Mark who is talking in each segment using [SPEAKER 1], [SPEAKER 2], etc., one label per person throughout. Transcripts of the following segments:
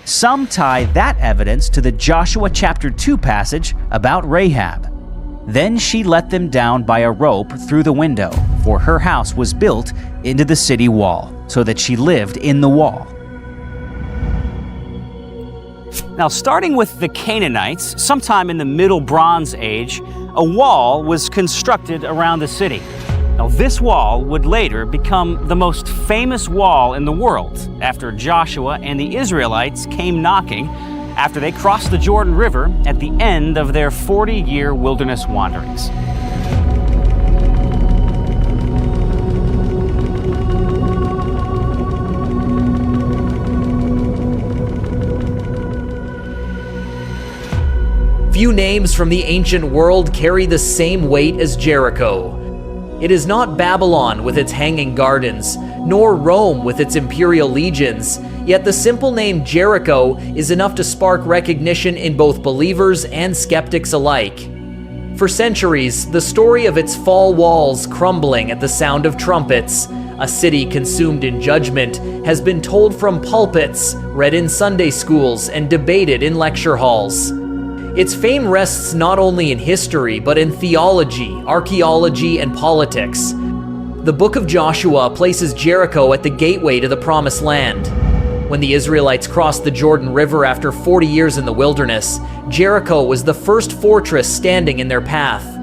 [SPEAKER 1] Some tie that evidence to the Joshua chapter 2 passage about Rahab. Then she let them down by a rope through the window, for her house was built into the city wall, so that she lived in the wall.
[SPEAKER 2] Now, starting with the Canaanites, sometime in the Middle Bronze Age, a wall was constructed around the city. Now, this wall would later become the most famous wall in the world after Joshua and the Israelites came knocking after they crossed the Jordan River at the end of their 40-year wilderness wanderings.
[SPEAKER 3] Few names from the ancient world carry the same weight as Jericho. It is not Babylon with its hanging gardens, nor Rome with its imperial legions, yet the simple name Jericho is enough to spark recognition in both believers and skeptics alike. For centuries, the story of its fall walls crumbling at the sound of trumpets, a city consumed in judgment, has been told from pulpits, read in Sunday schools, and debated in lecture halls. Its fame rests not only in history, but in theology, archaeology, and politics. The book of Joshua places Jericho at the gateway to the Promised Land. When the Israelites crossed the Jordan River after 40 years in the wilderness, Jericho was the first fortress standing in their path.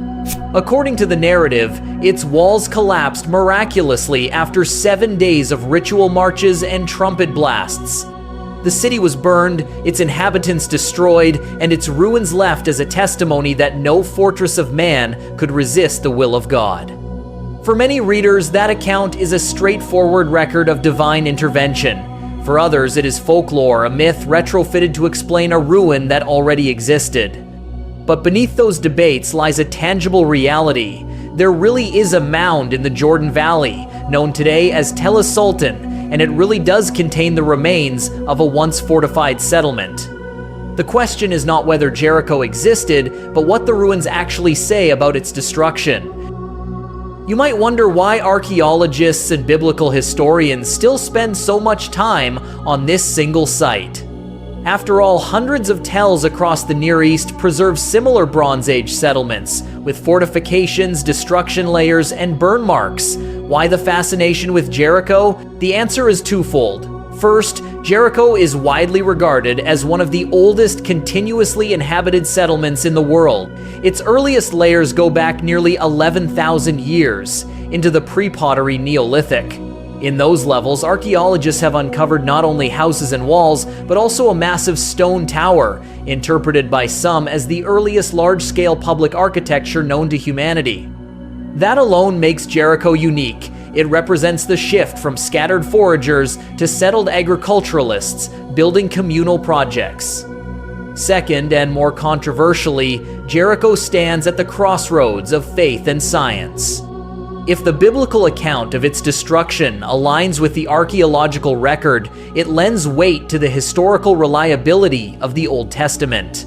[SPEAKER 3] According to the narrative, its walls collapsed miraculously after 7 days of ritual marches and trumpet blasts. The city was burned, its inhabitants destroyed, and its ruins left as a testimony that no fortress of man could resist the will of God. For many readers, that account is a straightforward record of divine intervention. For others, it is folklore, a myth retrofitted to explain a ruin that already existed. But beneath those debates lies a tangible reality. There really is a mound in the Jordan Valley, known today as Tel Sultan, and it really does contain the remains of a once fortified settlement. The question is not whether Jericho existed, but what the ruins actually say about its destruction. You might wonder why archaeologists and biblical historians still spend so much time on this single site. After all, hundreds of tells across the Near East preserve similar Bronze Age settlements, with fortifications, destruction layers, and burn marks. Why the fascination with Jericho? The answer is twofold. First, Jericho is widely regarded as one of the oldest continuously inhabited settlements in the world. Its earliest layers go back nearly 11,000 years, into the pre-pottery Neolithic. In those levels, archaeologists have uncovered not only houses and walls, but also a massive stone tower, interpreted by some as the earliest large-scale public architecture known to humanity. That alone makes Jericho unique. It represents the shift from scattered foragers to settled agriculturalists building communal projects. Second, and more controversially, Jericho stands at the crossroads of faith and science. If the biblical account of its destruction aligns with the archaeological record, it lends weight to the historical reliability of the Old Testament.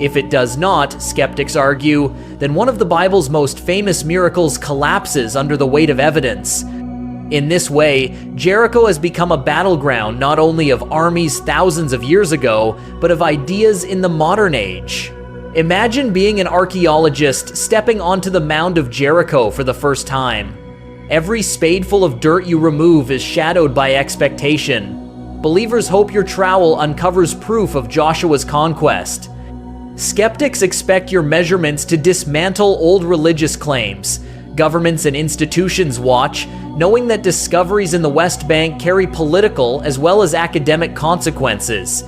[SPEAKER 3] If it does not, skeptics argue, then one of the Bible's most famous miracles collapses under the weight of evidence. In this way, Jericho has become a battleground not only of armies thousands of years ago, but of ideas in the modern age. Imagine being an archaeologist stepping onto the mound of Jericho for the first time. Every spadeful of dirt you remove is shadowed by expectation. Believers hope your trowel uncovers proof of Joshua's conquest. Skeptics expect your measurements to dismantle old religious claims. Governments and institutions watch, knowing that discoveries in the West Bank carry political as well as academic consequences.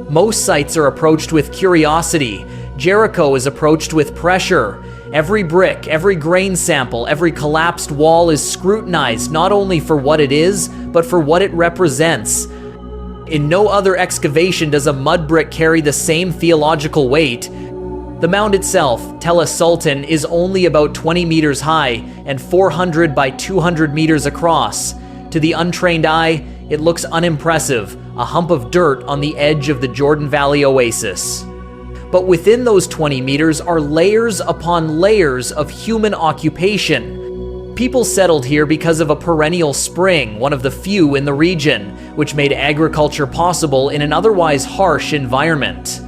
[SPEAKER 3] Most sites are approached with curiosity. Jericho is approached with pressure. Every brick, every grain sample, every collapsed wall is scrutinized not only for what it is, but for what it represents. In no other excavation does a mud brick carry the same theological weight. The mound itself, Tel Sultan, is only about 20 meters high and 400 by 200 meters across. To the untrained eye, it looks unimpressive, a hump of dirt on the edge of the Jordan Valley oasis. But within those 20 meters are layers upon layers of human occupation. People settled here because of a perennial spring, one of the few in the region, which made agriculture possible in an otherwise harsh environment.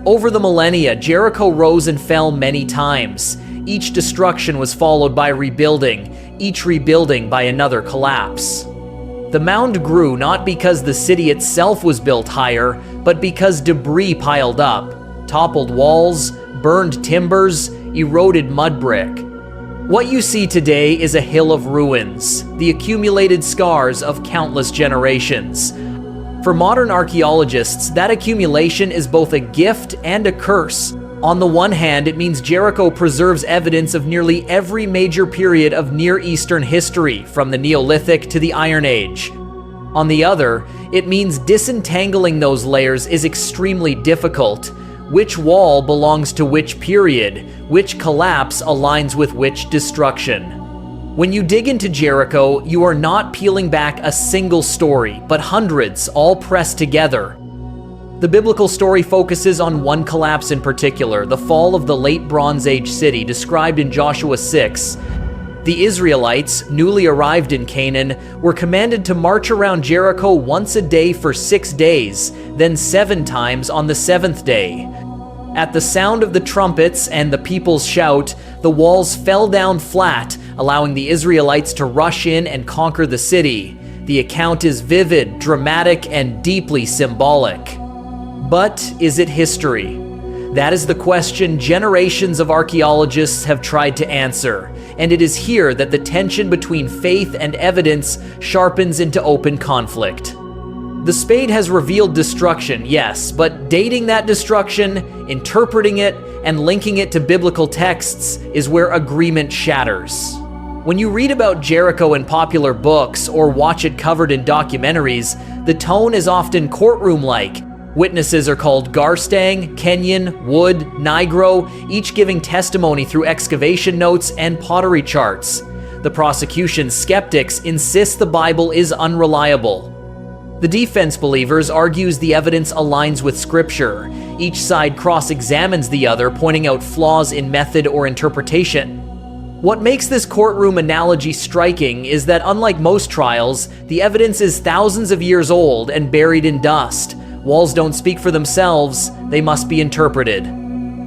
[SPEAKER 3] Over the millennia, Jericho rose and fell many times. Each destruction was followed by rebuilding, each rebuilding by another collapse. The mound grew not because the city itself was built higher, but because debris piled up, toppled walls, burned timbers, eroded mud brick. What you see today is a hill of ruins, the accumulated scars of countless generations. For modern archaeologists, that accumulation is both a gift and a curse. On the one hand, it means Jericho preserves evidence of nearly every major period of Near Eastern history, from the Neolithic to the Iron Age. On the other, it means disentangling those layers is extremely difficult. Which wall belongs to which period? Which collapse aligns with which destruction? When you dig into Jericho, you are not peeling back a single story, but hundreds all pressed together. The biblical story focuses on one collapse in particular, the fall of the late Bronze Age city described in Joshua 6. The Israelites, newly arrived in Canaan, were commanded to march around Jericho once a day for 6 days, then 7 times on the 7th day. At the sound of the trumpets and the people's shout, the walls fell down flat, allowing the Israelites to rush in and conquer the city. The account is vivid, dramatic, and deeply symbolic. But is it history? That is the question generations of archaeologists have tried to answer, and it is here that the tension between faith and evidence sharpens into open conflict. The spade has revealed destruction, yes, but dating that destruction, interpreting it, and linking it to biblical texts is where agreement shatters. When you read about Jericho in popular books or watch it covered in documentaries, the tone is often courtroom-like. Witnesses are called Garstang, Kenyon, Wood, Nigro, each giving testimony through excavation notes and pottery charts. The prosecution's skeptics insist the Bible is unreliable. The defense believers argues the evidence aligns with Scripture. Each side cross-examines the other, pointing out flaws in method or interpretation. What makes this courtroom analogy striking is that unlike most trials, the evidence is thousands of years old and buried in dust. Walls don't speak for themselves, they must be interpreted.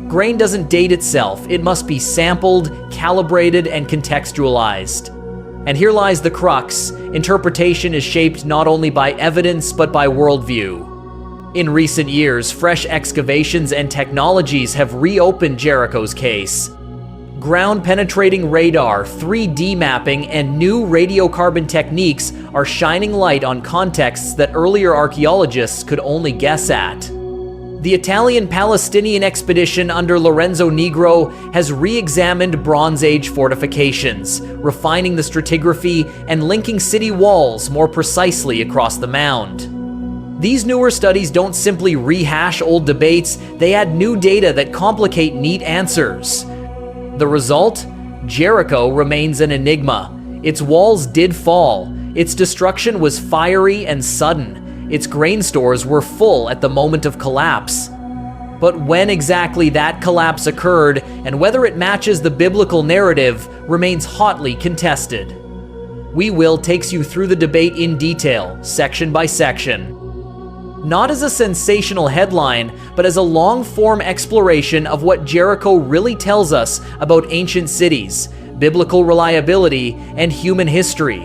[SPEAKER 3] Grain doesn't date itself, it must be sampled, calibrated, and contextualized. And here lies the crux. Interpretation is shaped not only by evidence, but by worldview. In recent years, fresh excavations and technologies have reopened Jericho's case. Ground-penetrating radar, 3D mapping, and new radiocarbon techniques are shining light on contexts that earlier archaeologists could only guess at. The Italian-Palestinian expedition under Lorenzo Negro has re-examined Bronze Age fortifications, refining the stratigraphy and linking city walls more precisely across the mound. These newer studies don't simply rehash old debates, they add new data that complicate neat answers. The result? Jericho remains an enigma. Its walls did fall. Its destruction was fiery and sudden. Its grain stores were full at the moment of collapse. But when exactly that collapse occurred and whether it matches the biblical narrative remains hotly contested. We Will takes you through the debate in detail, section by section. Not as a sensational headline, but as a long-form exploration of what Jericho really tells us about ancient cities, biblical reliability, and human history.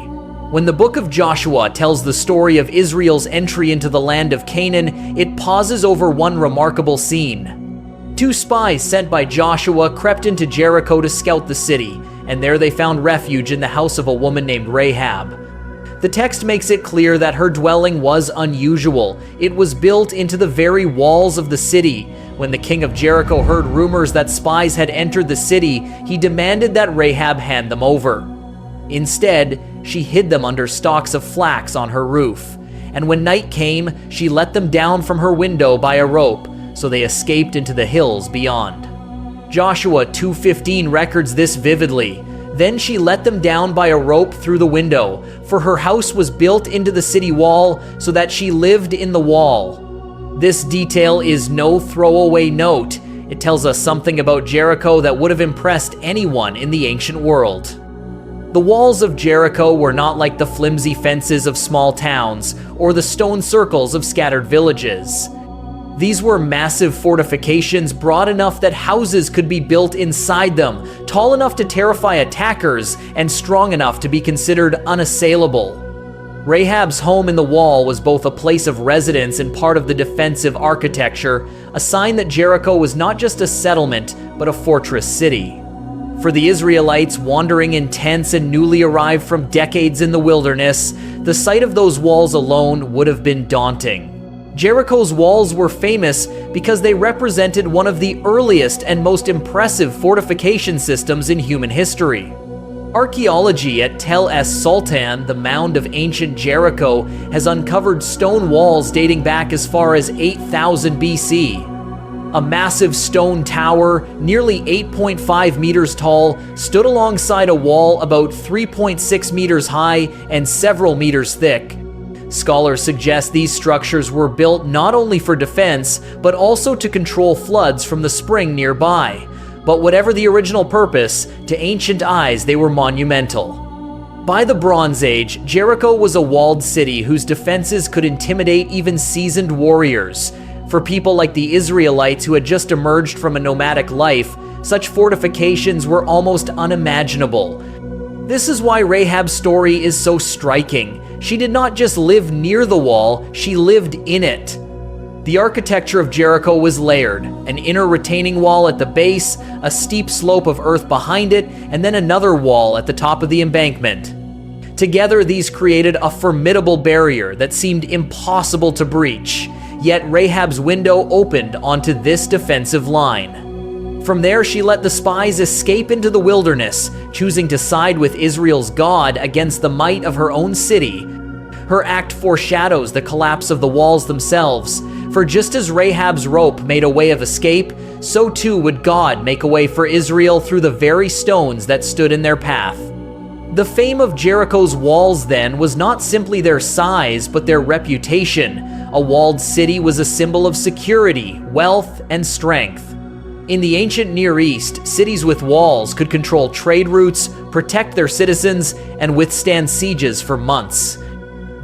[SPEAKER 3] When the book of Joshua tells the story of Israel's entry into the land of Canaan, it pauses over one remarkable scene. 2 spies sent by Joshua crept into Jericho to scout the city, and there they found refuge in the house of a woman named Rahab. The text makes it clear that her dwelling was unusual. It was built into the very walls of the city. When the king of Jericho heard rumors that spies had entered the city, he demanded that Rahab hand them over. Instead, she hid them under stalks of flax on her roof. And when night came, she let them down from her window by a rope, so they escaped into the hills beyond. Joshua 2:15 records this vividly. Then she let them down by a rope through the window, for her house was built into the city wall so that she lived in the wall. This detail is no throwaway note. It tells us something about Jericho that would have impressed anyone in the ancient world. The walls of Jericho were not like the flimsy fences of small towns or the stone circles of scattered villages. These were massive fortifications broad enough that houses could be built inside them, tall enough to terrify attackers, and strong enough to be considered unassailable. Rahab's home in the wall was both a place of residence and part of the defensive architecture, a sign that Jericho was not just a settlement, but a fortress city. For the Israelites wandering in tents and newly arrived from decades in the wilderness, the sight of those walls alone would have been daunting. Jericho's walls were famous because they represented one of the earliest and most impressive fortification systems in human history. Archaeology at Tel es Sultan, the mound of ancient Jericho, has uncovered stone walls dating back as far as 8000 BC. A massive stone tower, nearly 8.5 meters tall, stood alongside a wall about 3.6 meters high and several meters thick. Scholars suggest these structures were built not only for defense, but also to control floods from the spring nearby. But whatever the original purpose, to ancient eyes they were monumental. By the Bronze Age, Jericho was a walled city whose defenses could intimidate even seasoned warriors. For people like the Israelites who had just emerged from a nomadic life, such fortifications were almost unimaginable. This is why Rahab's story is so striking. She did not just live near the wall, she lived in it. The architecture of Jericho was layered, an inner retaining wall at the base, a steep slope of earth behind it, and then another wall at the top of the embankment. Together, these created a formidable barrier that seemed impossible to breach, yet Rahab's window opened onto this defensive line. From there, she let the spies escape into the wilderness, choosing to side with Israel's God against the might of her own city. Her act foreshadows the collapse of the walls themselves, for just as Rahab's rope made a way of escape, so too would God make a way for Israel through the very stones that stood in their path. The fame of Jericho's walls then was not simply their size, but their reputation. A walled city was a symbol of security, wealth, and strength. In the ancient Near East, cities with walls could control trade routes, protect their citizens, and withstand sieges for months.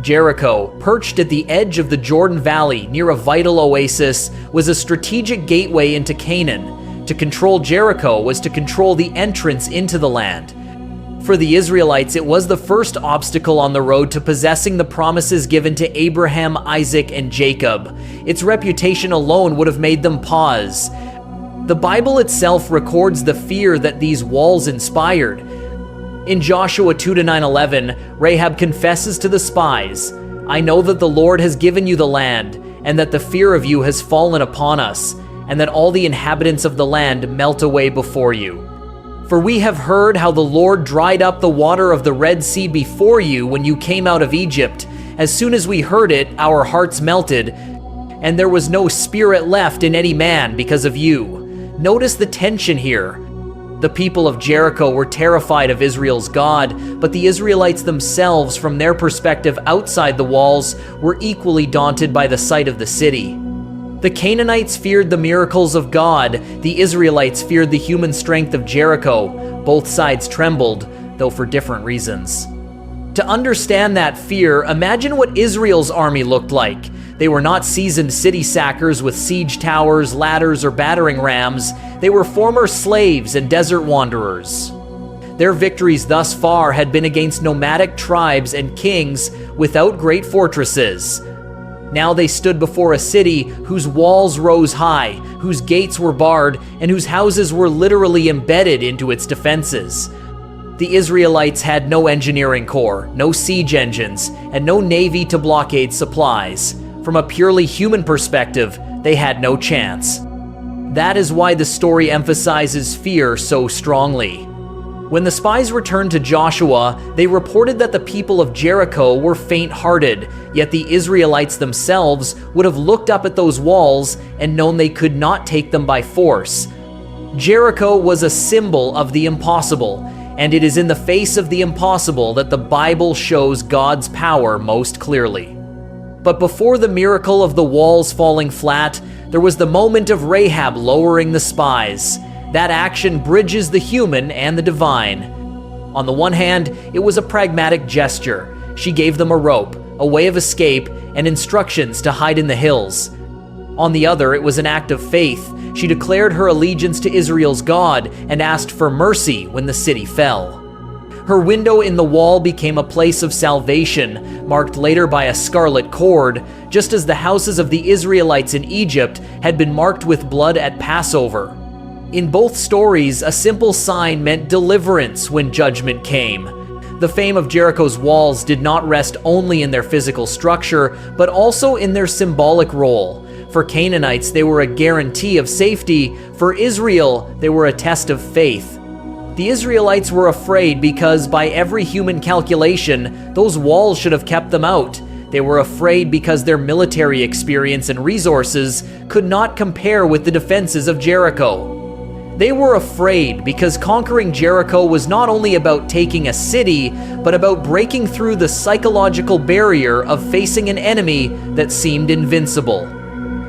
[SPEAKER 3] Jericho, perched at the edge of the Jordan Valley near a vital oasis, was a strategic gateway into Canaan. To control Jericho was to control the entrance into the land. For the Israelites, it was the first obstacle on the road to possessing the promises given to Abraham, Isaac, and Jacob. Its reputation alone would have made them pause. The Bible itself records the fear that these walls inspired. In Joshua 2-9-11, Rahab confesses to the spies, "I know that the Lord has given you the land, and that the fear of you has fallen upon us, and that all the inhabitants of the land melt away before you. For we have heard how the Lord dried up the water of the Red Sea before you when you came out of Egypt. As soon as we heard it, our hearts melted, and there was no spirit left in any man because of you." Notice the tension here. The people of Jericho were terrified of Israel's God, but the Israelites themselves, from their perspective outside the walls, were equally daunted by the sight of the city. The Canaanites feared the miracles of God. The Israelites feared the human strength of Jericho. Both sides trembled, though for different reasons. To understand that fear, imagine what Israel's army looked like. They were not seasoned city sackers with siege towers, ladders, or battering rams. They were former slaves and desert wanderers. Their victories thus far had been against nomadic tribes and kings without great fortresses. Now they stood before a city whose walls rose high, whose gates were barred, and whose houses were literally embedded into its defenses. The Israelites had no engineering corps, no siege engines, and no navy to blockade supplies. From a purely human perspective, they had no chance. That is why the story emphasizes fear so strongly. When the spies returned to Joshua, they reported that the people of Jericho were faint-hearted, yet the Israelites themselves would have looked up at those walls and known they could not take them by force. Jericho was a symbol of the impossible, and it is in the face of the impossible that the Bible shows God's power most clearly. But before the miracle of the walls falling flat, there was the moment of Rahab lowering the spies. That action bridges the human and the divine. On the one hand, it was a pragmatic gesture. She gave them a rope, a way of escape, and instructions to hide in the hills. On the other, it was an act of faith. She declared her allegiance to Israel's God and asked for mercy when the city fell. Her window in the wall became a place of salvation, marked later by a scarlet cord, just as the houses of the Israelites in Egypt had been marked with blood at Passover. In both stories, a simple sign meant deliverance when judgment came. The fame of Jericho's walls did not rest only in their physical structure, but also in their symbolic role. For Canaanites, they were a guarantee of safety. For Israel, they were a test of faith. The Israelites were afraid because, by every human calculation, those walls should have kept them out. They were afraid because their military experience and resources could not compare with the defenses of Jericho. They were afraid because conquering Jericho was not only about taking a city, but about breaking through the psychological barrier of facing an enemy that seemed invincible.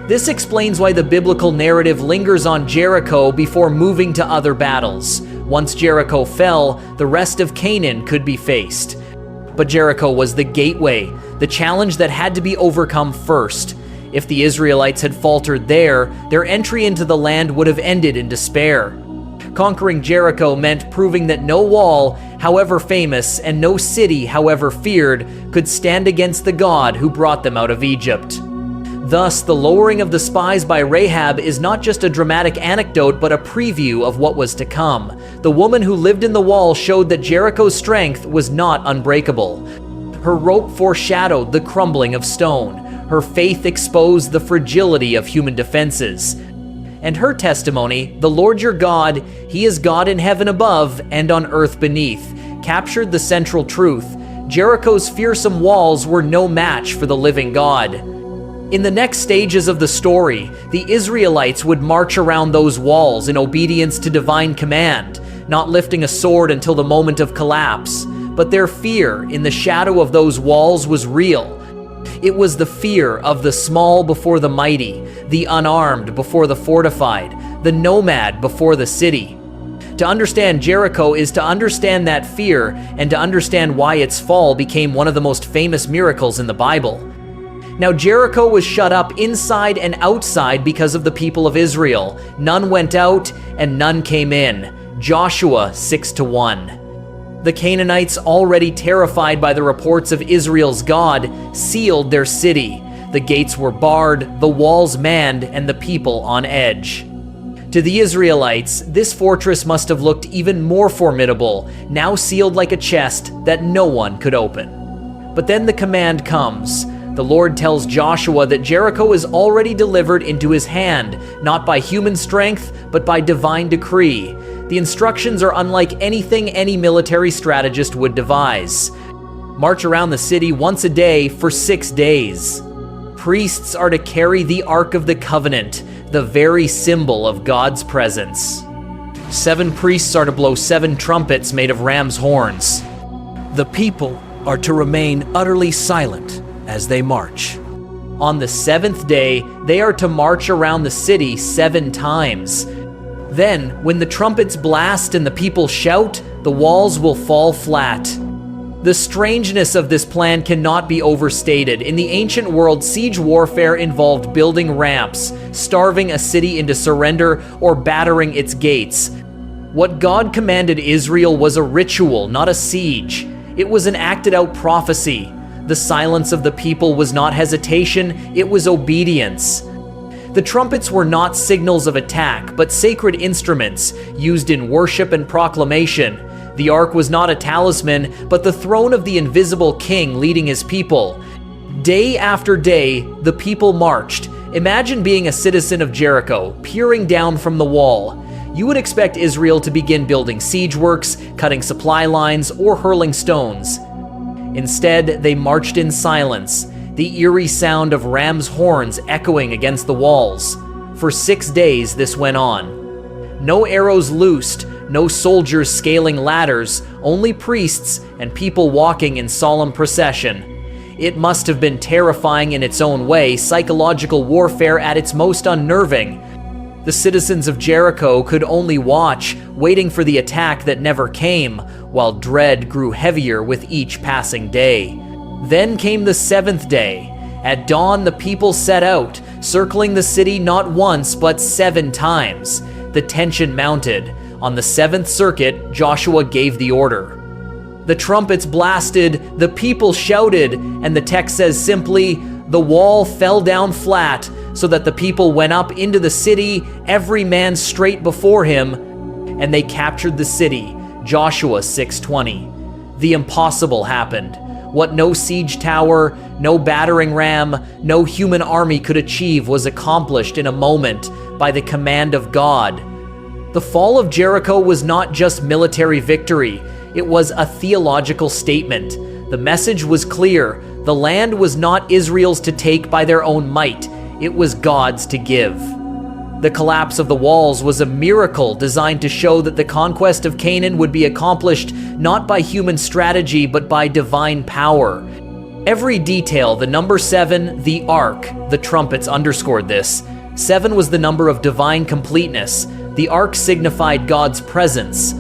[SPEAKER 3] This explains why the biblical narrative lingers on Jericho before moving to other battles. Once Jericho fell, the rest of Canaan could be faced. But Jericho was the gateway, the challenge that had to be overcome first. If the Israelites had faltered there, their entry into the land would have ended in despair. Conquering Jericho meant proving that no wall, however famous, and no city, however feared, could stand against the God who brought them out of Egypt. Thus, the lowering of the spies by Rahab is not just a dramatic anecdote, but a preview of what was to come. The woman who lived in the wall showed that Jericho's strength was not unbreakable. Her rope foreshadowed the crumbling of stone. Her faith exposed the fragility of human defenses. And her testimony, "The Lord your God, He is God in heaven above and on earth beneath," captured the central truth. Jericho's fearsome walls were no match for the living God. In the next stages of the story, the Israelites would march around those walls in obedience to divine command, not lifting a sword until the moment of collapse. But their fear in the shadow of those walls was real. It was the fear of the small before the mighty, the unarmed before the fortified, the nomad before the city. To understand Jericho is to understand that fear and to understand why its fall became one of the most famous miracles in the Bible. Now Jericho was shut up inside and outside because of the people of Israel. None went out and none came in. Joshua 6-1. The Canaanites, already terrified by the reports of Israel's God, sealed their city. The gates were barred, the walls manned, and the people on edge. To the Israelites, this fortress must have looked even more formidable, now sealed like a chest that no one could open. But then the command comes. The Lord tells Joshua that Jericho is already delivered into his hand, not by human strength, but by divine decree. The instructions are unlike anything any military strategist would devise. March around the city once a day for 6 days. Priests are to carry the Ark of the Covenant, the very symbol of God's presence. 7 priests are to blow 7 trumpets made of ram's horns.
[SPEAKER 4] The people are to remain utterly silent as they march.
[SPEAKER 3] On the 7th day, they are to march around the city 7 times. Then, when the trumpets blast and the people shout, the walls will fall flat. The strangeness of this plan cannot be overstated. In the ancient world, siege warfare involved building ramps, starving a city into surrender, or battering its gates. What God commanded Israel was a ritual, not a siege. It was an acted-out prophecy. The silence of the people was not hesitation, it was obedience. The trumpets were not signals of attack, but sacred instruments used in worship and proclamation. The ark was not a talisman, but the throne of the invisible king leading his people. Day after day, the people marched. Imagine being a citizen of Jericho, peering down from the wall. You would expect Israel to begin building siege works, cutting supply lines, or hurling stones. Instead, they marched in silence, the eerie sound of ram's horns echoing against the walls. For 6 days, this went on. No arrows loosed, no soldiers scaling ladders, only priests and people walking in solemn procession. It must have been terrifying in its own way, psychological warfare at its most unnerving. The citizens of Jericho could only watch, waiting for the attack that never came, while dread grew heavier with each passing day. Then came the 7th day. At dawn, the people set out, circling the city not once but 7 times. The tension mounted. On the 7th circuit, Joshua gave the order. The trumpets blasted, the people shouted, and the text says simply, "The wall fell down flat, so that the people went up into the city, every man straight before him, and they captured the city." Joshua 6:20. The impossible happened. What no siege tower, no battering ram, no human army could achieve was accomplished in a moment by the command of God. The fall of Jericho was not just military victory, it was a theological statement. The message was clear. The land was not Israel's to take by their own might, it was God's to give. The collapse of the walls was a miracle designed to show that the conquest of Canaan would be accomplished not by human strategy but by divine power. Every detail, the number 7, the ark, the trumpets underscored this. 7 was the number of divine completeness. The ark signified God's presence.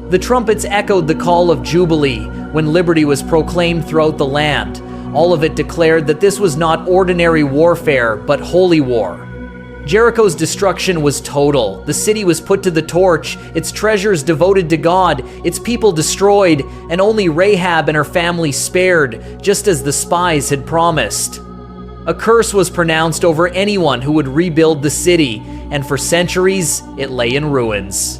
[SPEAKER 3] The trumpets echoed the call of Jubilee when liberty was proclaimed throughout the land. All of it declared that this was not ordinary warfare, but holy war. Jericho's destruction was total. The city was put to the torch, its treasures devoted to God, its people destroyed, and only Rahab and her family spared, just as the spies had promised. A curse was pronounced over anyone who would rebuild the city, and for centuries, it lay in ruins.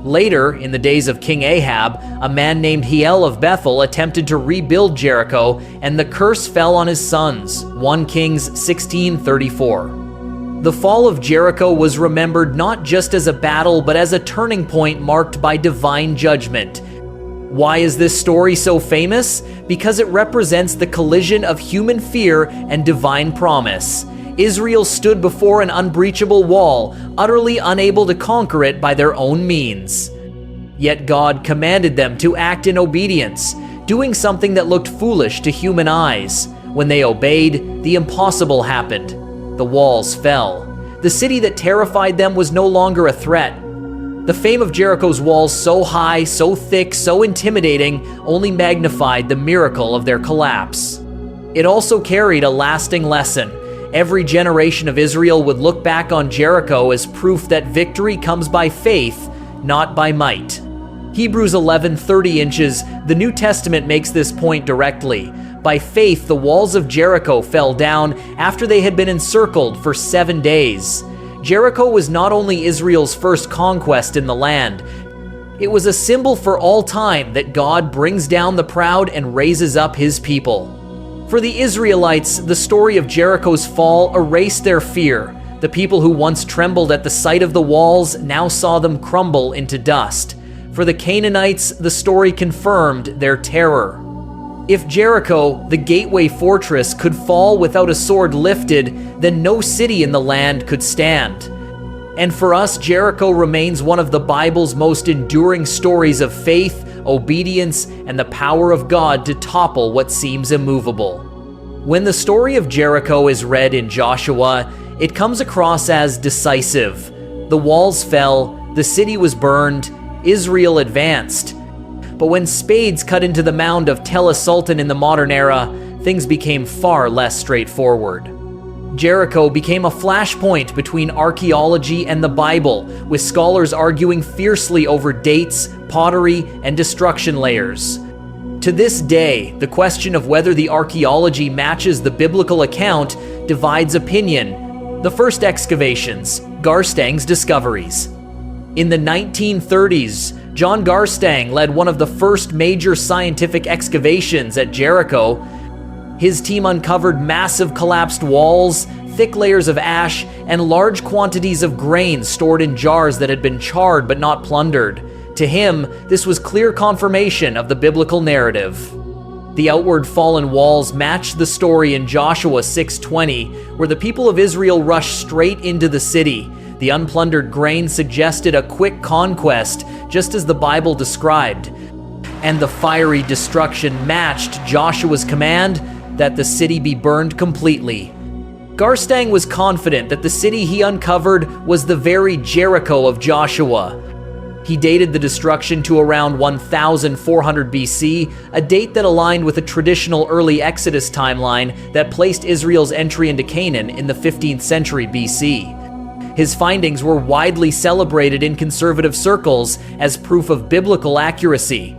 [SPEAKER 3] Later, in the days of King Ahab, a man named Hiel of Bethel attempted to rebuild Jericho, and the curse fell on his sons. 1 Kings 16:34. The fall of Jericho was remembered not just as a battle, but as a turning point marked by divine judgment. Why is this story so famous? Because it represents the collision of human fear and divine promise. Israel stood before an unbreachable wall, utterly unable to conquer it by their own means. Yet God commanded them to act in obedience, doing something that looked foolish to human eyes. When they obeyed, the impossible happened. The walls fell. The city that terrified them was no longer a threat. The fame of Jericho's walls, so high, so thick, so intimidating, only magnified the miracle of their collapse. It also carried a lasting lesson. Every generation of Israel would look back on Jericho as proof that victory comes by faith, not by might. Hebrews 11:30 inches, the New Testament makes this point directly. By faith, the walls of Jericho fell down after they had been encircled for 7 days. Jericho was not only Israel's first conquest in the land, it was a symbol for all time that God brings down the proud and raises up his people. For the Israelites, the story of Jericho's fall erased their fear. The people who once trembled at the sight of the walls now saw them crumble into dust. For the Canaanites, the story confirmed their terror. If Jericho, the gateway fortress, could fall without a sword lifted, then no city in the land could stand. And for us, Jericho remains one of the Bible's most enduring stories of faith, obedience, and the power of God to topple what seems immovable. When the story of Jericho is read in Joshua, it comes across as decisive. The walls fell, the city was burned, Israel advanced. But when spades cut into the mound of Tel Sultan in the modern era, things became far less straightforward. Jericho became a flashpoint between archaeology and the Bible, with scholars arguing fiercely over dates, pottery, and destruction layers. To this day, the question of whether the archaeology matches the biblical account divides opinion. The first excavations, Garstang's discoveries. In the 1930s, John Garstang led one of the first major scientific excavations at Jericho. His team uncovered massive collapsed walls, thick layers of ash, and large quantities of grain stored in jars that had been charred but not plundered. To him, this was clear confirmation of the biblical narrative. The outward fallen walls matched the story in Joshua 6:20, where the people of Israel rushed straight into the city. The unplundered grain suggested a quick conquest, just as the Bible described. And the fiery destruction matched Joshua's command that the city be burned completely. Garstang was confident that the city he uncovered was the very Jericho of Joshua. He dated the destruction to around 1400 BC, a date that aligned with a traditional early Exodus timeline that placed Israel's entry into Canaan in the 15th century BC. His findings were widely celebrated in conservative circles as proof of biblical accuracy,